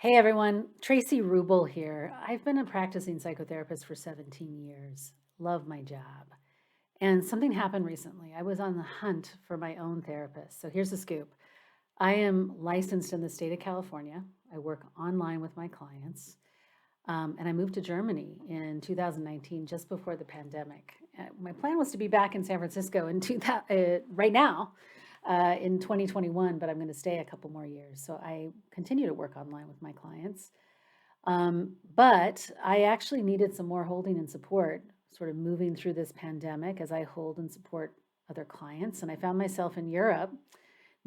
Hey everyone, Traci Ruble here. I've been a practicing psychotherapist for 17 years. Love my job. And something happened recently. I was on the hunt for my own therapist. So here's the scoop. I am licensed in the state of California. I work online with my clients. And I moved to Germany in 2019, just before the pandemic. My plan was to be back in San Francisco in right now in 2021, but I'm going to stay a couple more years. So I continue to work online with my clients. But I actually needed some more holding and support, sort of moving through this pandemic as I hold and support other clients. And I found myself in Europe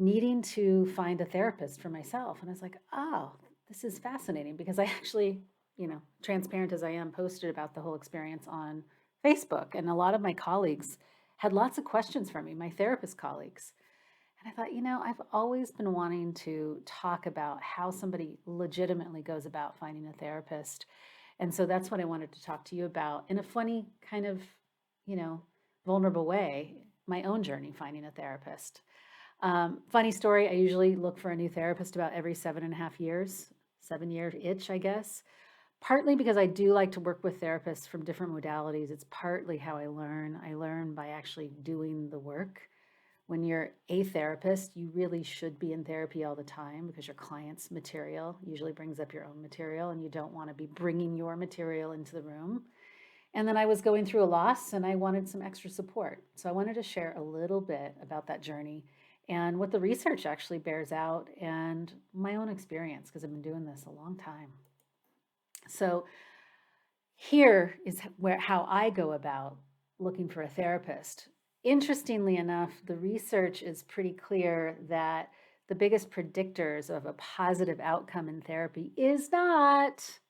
needing to find a therapist for myself. And I was like, oh, this is fascinating because I actually, transparent as I am, posted about the whole experience on Facebook. And a lot of my colleagues had lots of questions for me, my therapist colleagues. And I thought, I've always been wanting to talk about how somebody legitimately goes about finding a therapist. And so that's what I wanted to talk to you about in a funny kind of, you know, vulnerable way, my own journey finding a therapist. Funny story, I usually look for a new therapist about every 7.5 years, 7 year itch, I guess. Partly because I do like to work with therapists from different modalities. It's partly how I learn. I learn by actually doing the work. When you're a therapist, you really should be in therapy all the time because your client's material usually brings up your own material and you don't want to be bringing your material into the room. And then I was going through a loss and I wanted some extra support. So I wanted to share a little bit about that journey and what the research actually bears out and my own experience because I've been doing this a long time. So here is how I go about looking for a therapist. Interestingly enough, the research is pretty clear that the biggest predictors of a positive outcome in therapy is not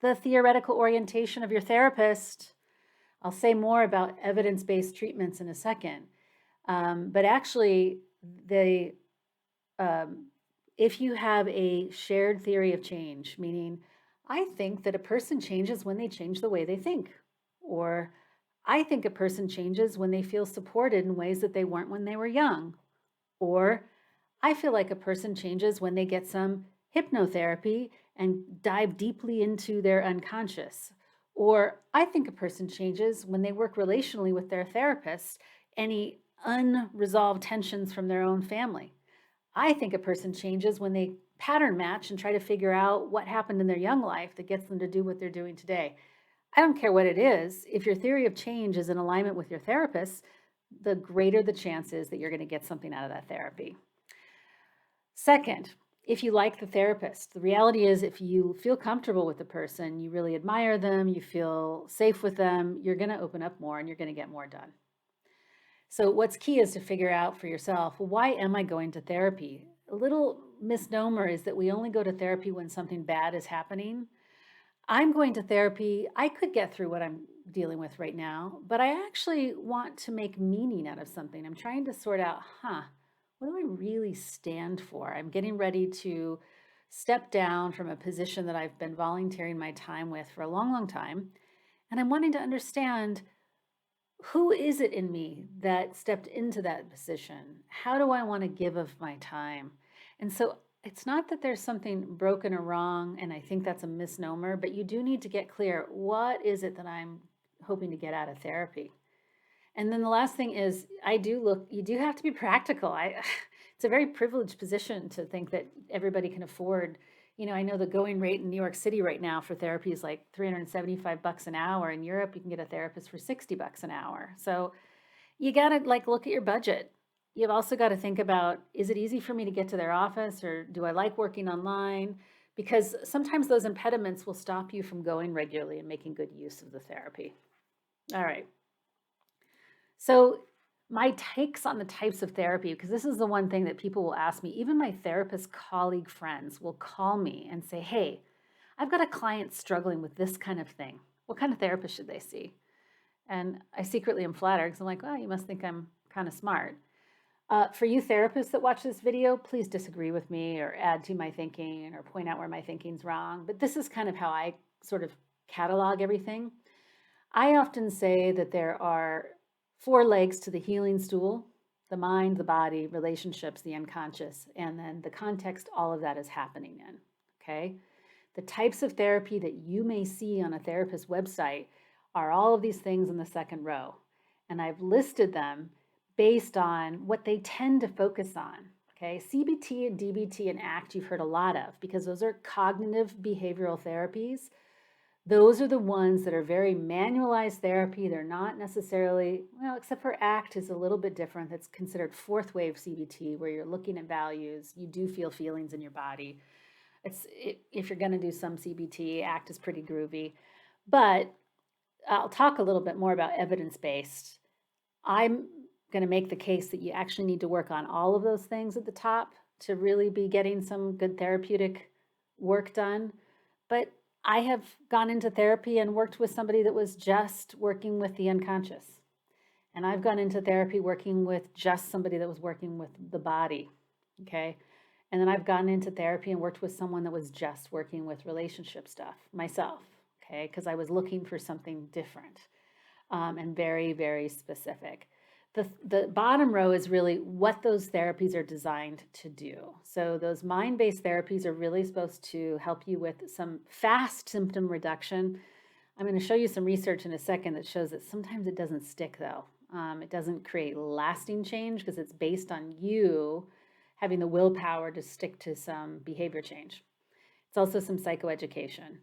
the theoretical orientation of your therapist. I'll say more about evidence-based treatments in a second. But actually, um, if you have a shared theory of change, meaning I think that a person changes when they change the way they think, or I think a person changes when they feel supported in ways that they weren't when they were young, or I feel like a person changes when they get some hypnotherapy and dive deeply into their unconscious. Or I think a person changes when they work relationally with their therapist, any unresolved tensions from their own family. I think a person changes when they pattern match and try to figure out what happened in their young life that gets them to do what they're doing today. I don't care what it is. If your theory of change is in alignment with your therapist, the greater the chance is that you're going to get something out of that therapy. Second, if you like the therapist, the reality is if you feel comfortable with the person, you really admire them, you feel safe with them, you're going to open up more and you're going to get more done. So what's key is to figure out for yourself, well, why am I going to therapy? A little misnomer is that we only go to therapy when something bad is happening. I'm going to therapy. I could get through what I'm dealing with right now, but I actually want to make meaning out of something. I'm trying to sort out, what do I really stand for? I'm getting ready to step down from a position that I've been volunteering my time with for a long, long time. And I'm wanting to understand, who is it in me that stepped into that position? How do I want to give of my time? And so it's not that there's something broken or wrong, and I think that's a misnomer, but you do need to get clear, what is it that I'm hoping to get out of therapy? And then the last thing is, you do have to be practical. It's a very privileged position to think that everybody can afford. I know the going rate in New York City right now for therapy is like $375 an hour. In Europe, you can get a therapist for $60 an hour. So you got to look at your budget. You've also got to think about, is it easy for me to get to their office or do I like working online? Because sometimes those impediments will stop you from going regularly and making good use of the therapy. All right. So my takes on the types of therapy, because this is the one thing that people will ask me, even my therapist colleague friends will call me and say, hey, I've got a client struggling with this kind of thing. What kind of therapist should they see? And I secretly am flattered because I'm like, oh, you must think I'm kind of smart. For you therapists that watch this video, please disagree with me or add to my thinking or point out where my thinking's wrong. But this is kind of how I sort of catalog everything. I often say that there are 4 legs to the healing stool: the mind, the body, relationships, the unconscious, and then the context all of that is happening in. Okay. The types of therapy that you may see on a therapist website are all of these things in the second row. And I've listed them based on what they tend to focus on. Okay, CBT and DBT and ACT you've heard a lot of because those are cognitive behavioral therapies. Those are the ones that are very manualized therapy. They're not necessarily, well, except for ACT is a little bit different. That's considered fourth wave CBT, where you're looking at values. You do feel feelings in your body. If you're going to do some CBT, ACT is pretty groovy. But I'll talk a little bit more about evidence-based. I'm going to make the case that you actually need to work on all of those things at the top to really be getting some good therapeutic work done. But I have gone into therapy and worked with somebody that was just working with the unconscious. And I've gone into therapy working with just somebody that was working with the body. Okay. And then I've gone into therapy and worked with someone that was just working with relationship stuff myself. Okay. Because I was looking for something different and very, very specific. The bottom row is really what those therapies are designed to do. So those mind-based therapies are really supposed to help you with some fast symptom reduction. I'm going to show you some research in a second that shows that sometimes it doesn't stick though. It doesn't create lasting change because it's based on you having the willpower to stick to some behavior change. It's also some psychoeducation.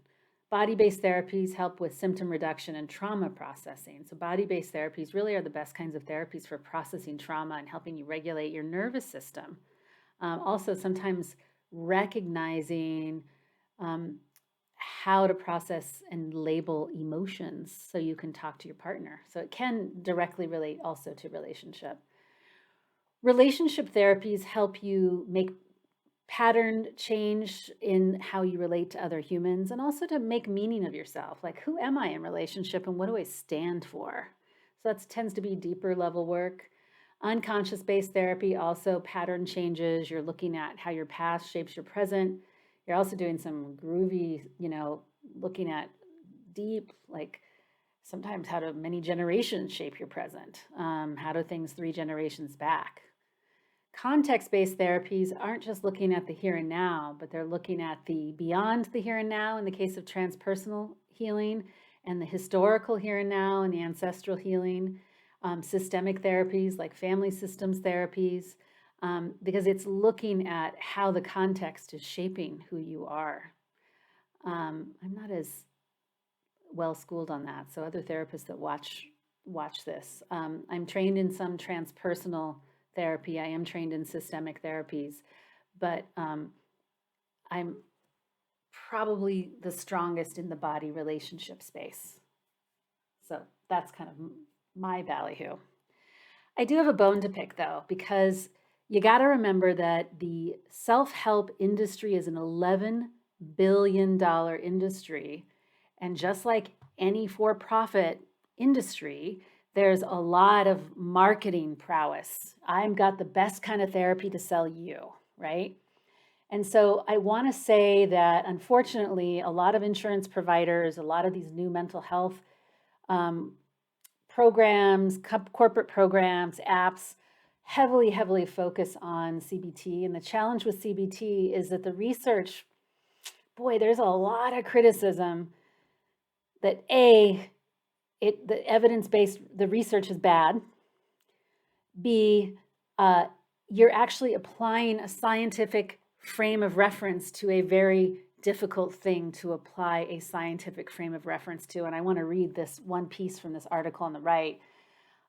Body-based therapies help with symptom reduction and trauma processing. So body-based therapies really are the best kinds of therapies for processing trauma and helping you regulate your nervous system. Also, sometimes recognizing how to process and label emotions so you can talk to your partner. So it can directly relate also to relationship. Relationship therapies help you make pattern change in how you relate to other humans and also to make meaning of yourself. Like, who am I in relationship and what do I stand for? So that tends to be deeper level work. Unconscious based therapy, also pattern changes. You're looking at how your past shapes your present. You're also doing some groovy, looking at deep, like sometimes how do many generations shape your present? How do things 3 generations back? Context-based therapies aren't just looking at the here and now, but they're looking at the beyond the here and now in the case of transpersonal healing and the historical here and now and the ancestral healing, systemic therapies like family systems therapies, because it's looking at how the context is shaping who you are. I'm not as well schooled on that, so other therapists that watch this. I'm trained in some transpersonal therapy. I am trained in systemic therapies, but I'm probably the strongest in the body relationship space. So that's kind of my ballyhoo. I do have a bone to pick though, because you got to remember that the self-help industry is an $11 billion industry. And just like any for-profit industry, there's a lot of marketing prowess. I've got the best kind of therapy to sell you, right? And so I want to say that unfortunately, a lot of insurance providers, a lot of these new mental health programs, corporate programs, apps, heavily focus on CBT. And the challenge with CBT is that the research, boy, there's a lot of criticism that the evidence-based, the research is bad. B, you're actually applying a scientific frame of reference to a very difficult thing to apply a scientific frame of reference to. And I want to read this one piece from this article on the right.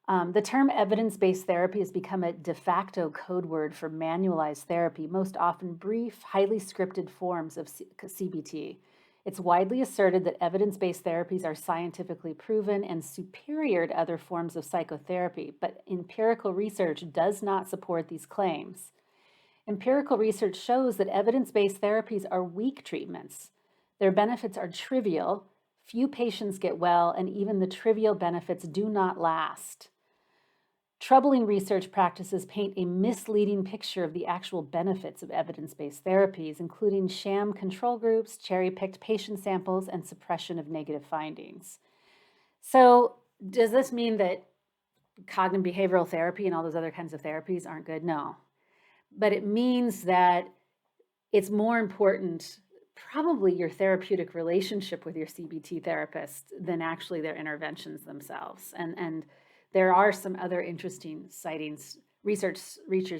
The term evidence-based therapy has become a de facto code word for manualized therapy, most often brief, highly scripted forms of CBT. It's widely asserted that evidence-based therapies are scientifically proven and superior to other forms of psychotherapy, but empirical research does not support these claims. Empirical research shows that evidence-based therapies are weak treatments. Their benefits are trivial, few patients get well, and even the trivial benefits do not last. Troubling research practices paint a misleading picture of the actual benefits of evidence-based therapies, including sham control groups, cherry-picked patient samples, and suppression of negative findings. So does this mean that cognitive behavioral therapy and all those other kinds of therapies aren't good? No. But it means that it's more important probably your therapeutic relationship with your CBT therapist than actually their interventions themselves. And there are some other interesting sightings, research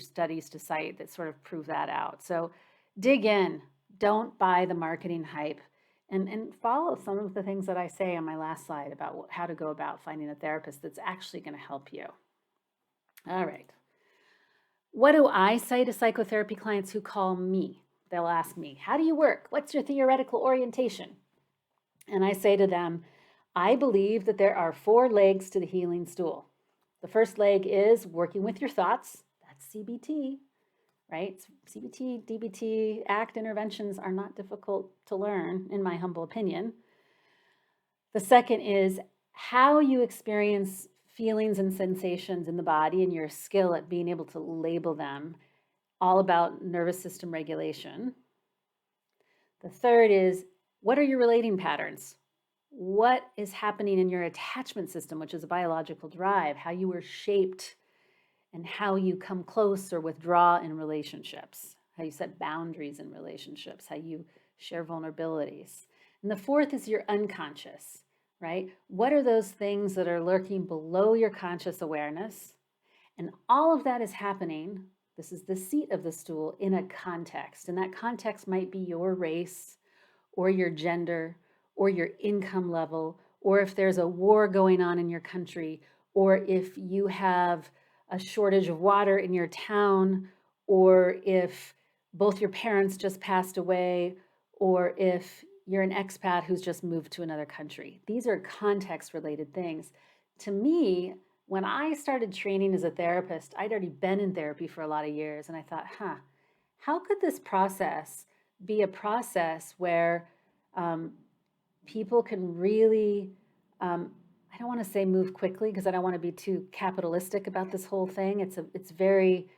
studies to cite that sort of prove that out. So dig in, don't buy the marketing hype, and follow some of the things that I say on my last slide about how to go about finding a therapist that's actually going to help you. All right. What do I say to psychotherapy clients who call me? They'll ask me, how do you work? What's your theoretical orientation? And I say to them, I believe that there are 4 legs to the healing stool. The first leg is working with your thoughts. That's CBT, right? CBT, DBT, ACT interventions are not difficult to learn, in my humble opinion. The second is how you experience feelings and sensations in the body and your skill at being able to label them, all about nervous system regulation. The third is, what are your relating patterns? What is happening in your attachment system, which is a biological drive, how you were shaped and how you come close or withdraw in relationships, how you set boundaries in relationships, how you share vulnerabilities. And the fourth is your unconscious, right? What are those things that are lurking below your conscious awareness? And all of that is happening, this is the seat of the stool, in a context. And that context might be your race or your gender or your income level, or if there's a war going on in your country, or if you have a shortage of water in your town, or if both your parents just passed away, or if you're an expat who's just moved to another country. These are context-related things. To me, when I started training as a therapist, I'd already been in therapy for a lot of years, and I thought, how could this process be a process where people can really, I don't want to say move quickly because I don't want to be too capitalistic about this whole thing. It's very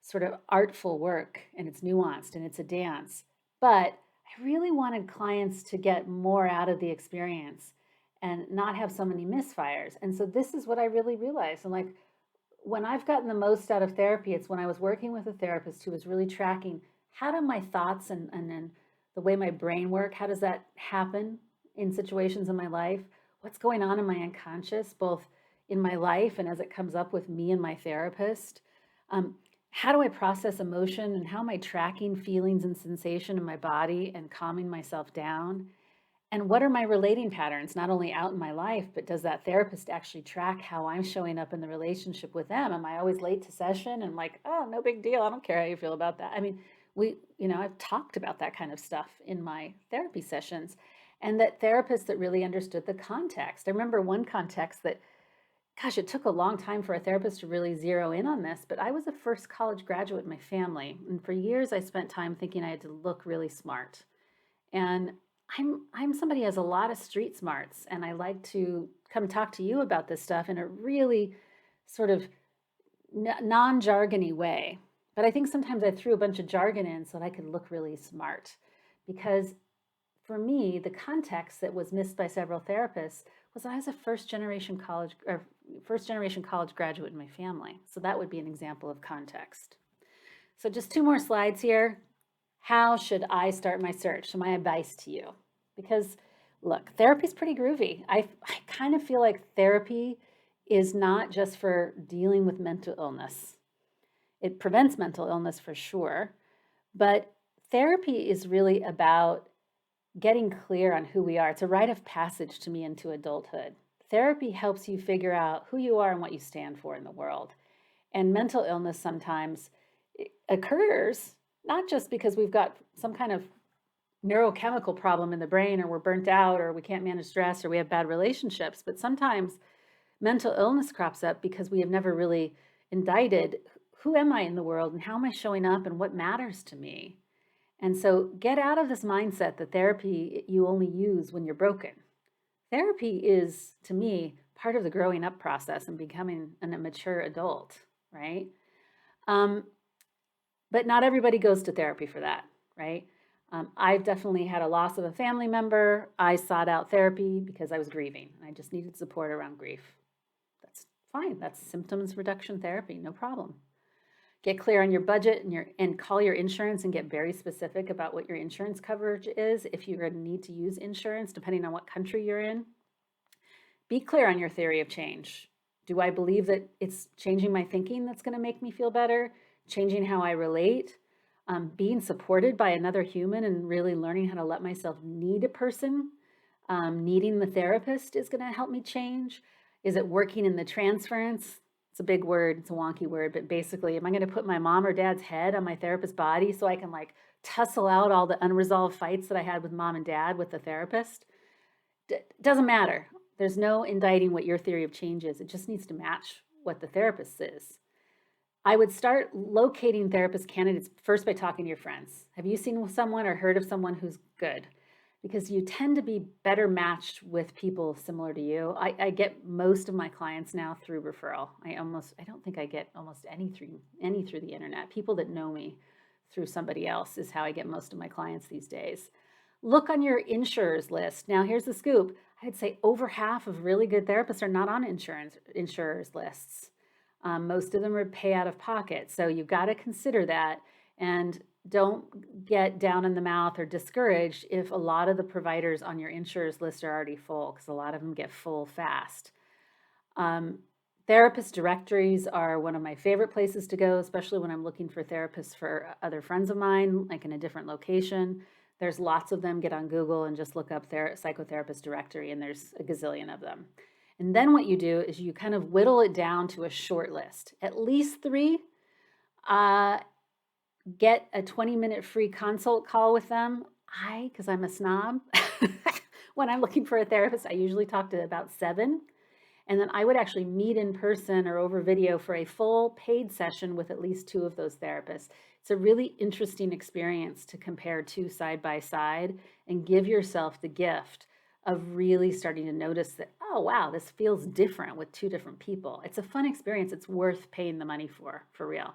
sort of artful work, and it's nuanced, and it's a dance. But I really wanted clients to get more out of the experience and not have so many misfires. And so this is what I really realized. I'm like, when I've gotten the most out of therapy, it's when I was working with a therapist who was really tracking how do my thoughts and the way my brain work, how does that happen in situations in my life? What's going on in my unconscious, both in my life and as it comes up with me and my therapist? How do I process emotion, and how am I tracking feelings and sensation in my body and calming myself down? And what are my relating patterns, not only out in my life, but does that therapist actually track how I'm showing up in the relationship with them? Am I always late to session and like, oh, no big deal, I don't care how you feel about that? I mean, I've talked about that kind of stuff in my therapy sessions, and that therapists that really understood the context. I remember one context that, gosh, it took a long time for a therapist to really zero in on this, but I was the first college graduate in my family. And for years, I spent time thinking I had to look really smart. And I'm somebody who has a lot of street smarts, and I like to come talk to you about this stuff in a really sort of non-jargony way. But I think sometimes I threw a bunch of jargon in so that I could look really smart. Because for me, the context that was missed by several therapists was I was a first generation college graduate in my family. So that would be an example of context. So just 2 more slides here. How should I start my search? So my advice to you, because look, therapy is pretty groovy. I kind of feel like therapy is not just for dealing with mental illness. It prevents mental illness for sure, but therapy is really about getting clear on who we are. It's a rite of passage to me into adulthood. Therapy helps you figure out who you are and what you stand for in the world. And mental illness sometimes occurs not just because we've got some kind of neurochemical problem in the brain, or we're burnt out, or we can't manage stress, or we have bad relationships, but sometimes mental illness crops up because we have never really indicted who am I in the world and how am I showing up and what matters to me. And so get out of this mindset that therapy you only use when you're broken. Therapy is, to me, part of the growing up process and becoming a mature adult, right? But not everybody goes to therapy for that, right? I've definitely had a loss of a family member. I sought out therapy because I was grieving. I just needed support around grief. That's fine. That's symptoms reduction therapy, no problem. Get clear on your budget and call your insurance and get very specific about what your insurance coverage is if you're going to need to use insurance, depending on what country you're in. Be clear on your theory of change. Do I believe that it's changing my thinking that's going to make me feel better? Changing how I relate? Being supported by another human and really learning how to let myself need a person? Needing the therapist is going to help me change? Is it working in the transference? It's a big word, it's a wonky word, but basically, am I going to put my mom or dad's head on my therapist's body so I can like tussle out all the unresolved fights that I had with mom and dad with the therapist? Doesn't matter. There's no indicting what your theory of change is. It just needs to match what the therapist is. I would start locating therapist candidates first by talking to your friends. Have you seen someone or heard of someone who's good? Because you tend to be better matched with people similar to you. I get most of my clients now through referral. I don't think I get almost any through the internet. People that know me through somebody else is how I get most of my clients these days. Look on your insurers list. Now here's the scoop. I'd say over half of really good therapists are not on insurers lists. Most of them are pay out of pocket. So you've got to consider that, and don't get down in the mouth or discouraged if a lot of the providers on your insurers list are already full, because a lot of them get full fast. Therapist directories are one of my favorite places to go, especially when I'm looking for therapists for other friends of mine, like in a different location. There's lots of them. Get on Google and just look up their psychotherapist directory, and there's a gazillion of them. And then what you do is you kind of whittle it down to a short list, at least 3. Get a 20-minute free consult call with them. Because I'm a snob, when I'm looking for a therapist, I usually talk to about 7. And then I would actually meet in person or over video for a full paid session with at least 2 of those therapists. It's a really interesting experience to compare 2 side by side and give yourself the gift of really starting to notice that, oh, wow, this feels different with 2 different people. It's a fun experience. It's worth paying the money for real.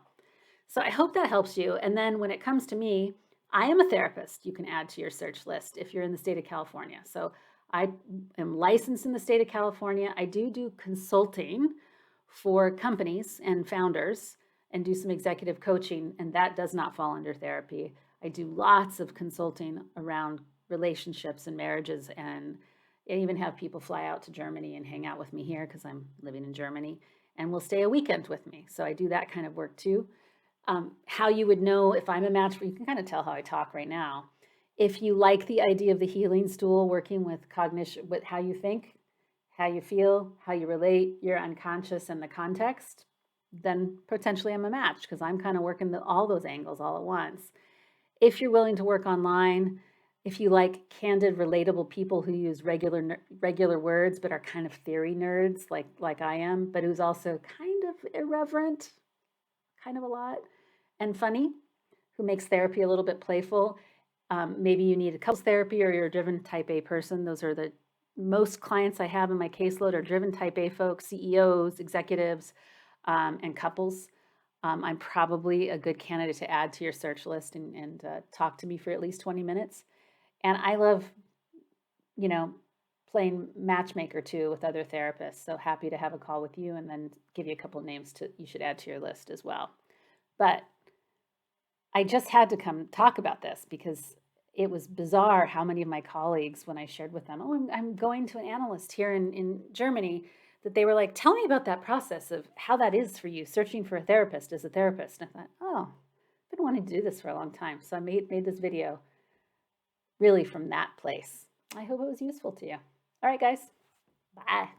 So I hope that helps you. And then when it comes to me, I am a therapist you can add to your search list if you're in the state of California. So I am licensed in the state of California. I do consulting for companies and founders and do some executive coaching, and that does not fall under therapy. I do lots of consulting around relationships and marriages, and I even have people fly out to Germany and hang out with me here because I'm living in Germany, and will stay a weekend with me. So I do that kind of work too. How you would know if I'm a match for you can kind of tell how I talk right now. If you like the idea of the healing stool, working with cognition, with how you think, how you feel, how you relate, your unconscious, and the context, then potentially I'm a match because I'm kind of working all those angles all at once. If you're willing to work online, if you like candid, relatable people who use regular words but are kind of theory nerds like I am, but who's also kind of irreverent, kind of a lot, and funny, who makes therapy a little bit playful. Maybe you need a couples therapy or you're a driven type A person. Those are the most clients I have in my caseload are driven type A folks, CEOs, executives, and couples. I'm probably a good candidate to add to your search list and talk to me for at least 20 minutes. And I love, playing matchmaker too with other therapists. So happy to have a call with you and then give you a couple names you should add to your list as well. But I just had to come talk about this because it was bizarre how many of my colleagues, when I shared with them, oh, I'm going to an analyst here in Germany, that they were like, tell me about that process of how that is for you, searching for a therapist as a therapist. And I thought, oh, I've been wanting to do this for a long time. So I made this video really from that place. I hope it was useful to you. All right, guys. Bye.